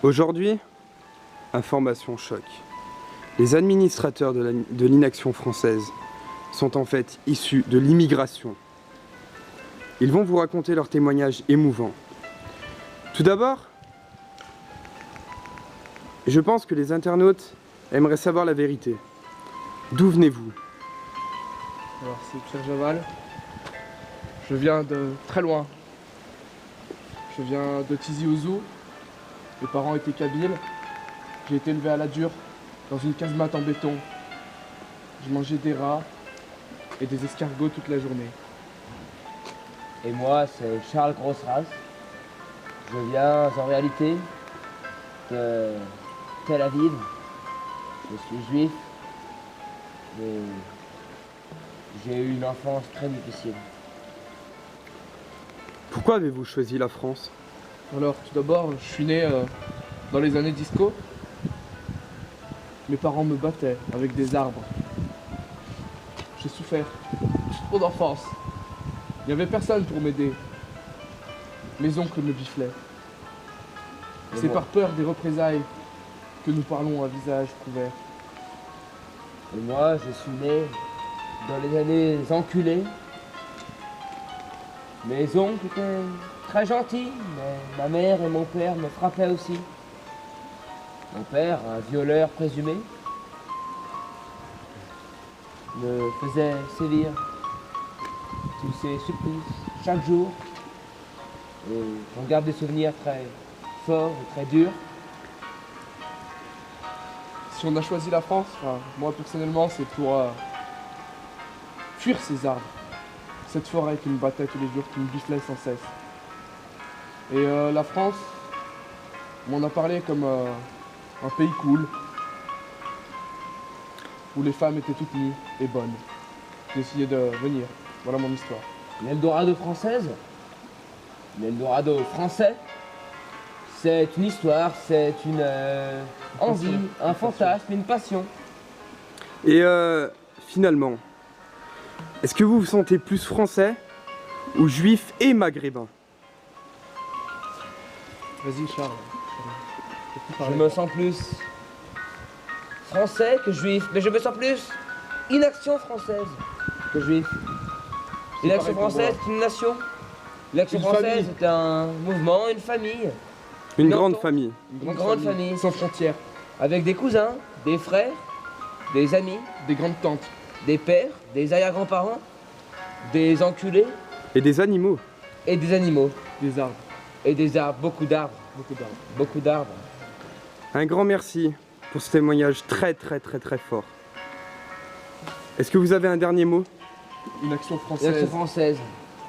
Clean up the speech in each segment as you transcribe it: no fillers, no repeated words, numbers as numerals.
Aujourd'hui, information choc. Les administrateurs de l'inaction française sont en fait issus de l'immigration. Ils vont vous raconter leurs témoignages émouvants. Tout d'abord, je pense que les internautes aimeraient savoir la vérité. D'où venez-vous? Alors c'est Pierre Javal. Je viens de très loin. Je viens de Tizi Ouzou. Mes parents étaient kabyles. J'ai été élevé à la dure, dans une casemate en béton. Je mangeais des rats et des escargots toute la journée. Et moi, c'est Charles Grossras. Je viens en réalité de Tel Aviv. Je suis juif, mais j'ai eu une enfance très difficile. Pourquoi avez-vous choisi la France? Alors tout d'abord, je suis né dans les années disco. Mes parents me battaient avec des arbres. J'ai souffert toute mon enfance. Il n'y avait personne pour m'aider. Mes oncles me biflaient. C'est par peur des représailles que nous parlons à visage couvert. Et moi, je suis né dans les années enculées. Mes oncles étaient très gentils, mais ma mère et mon père me frappaient aussi. Mon père, un violeur présumé, me faisait sévir tous ces supplices chaque jour. Et j'en garde des souvenirs très forts et très durs. Si on a choisi la France, enfin, moi personnellement, c'est pour fuir ces arbres. Cette forêt qui me battait tous les jours, qui me biflait sans cesse. Et la France, on en a parlé comme un pays cool, où les femmes étaient toutes nues et bonnes. J'ai essayé de venir. Voilà mon histoire. L'Eldorado française, l'Eldorado français, c'est une histoire, c'est une envie, un fantasme, une passion. Et finalement, est-ce que vous vous sentez plus français ou juif et maghrébin? Vas-y Charles. Je me sens plus français que juif, mais je me sens plus inaction française que juif. L'inaction française, c'est une nation. L'inaction française, c'est un mouvement, une famille. Une grande famille. Une grande famille. Sans frontières. Avec des cousins, des frères, des amis, Des grandes tantes. des pères, des arrière-grands-parents, des enculés Et des animaux. et des animaux. Des arbres. Et des arbres, beaucoup d'arbres. Beaucoup d'arbres. Beaucoup d'arbres. Un grand merci pour ce témoignage très fort. Est-ce que vous avez un dernier mot? Une action L'inaction française. française,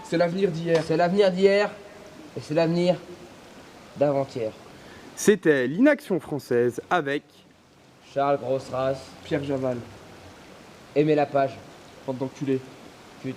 C'est l'avenir d'hier. c'est l'avenir d'hier et c'est l'avenir d'avant-hier. C'était l'inaction française avec... Charles Grossras, Pierre Javal. aimez la page, Bande d'enculés. pute.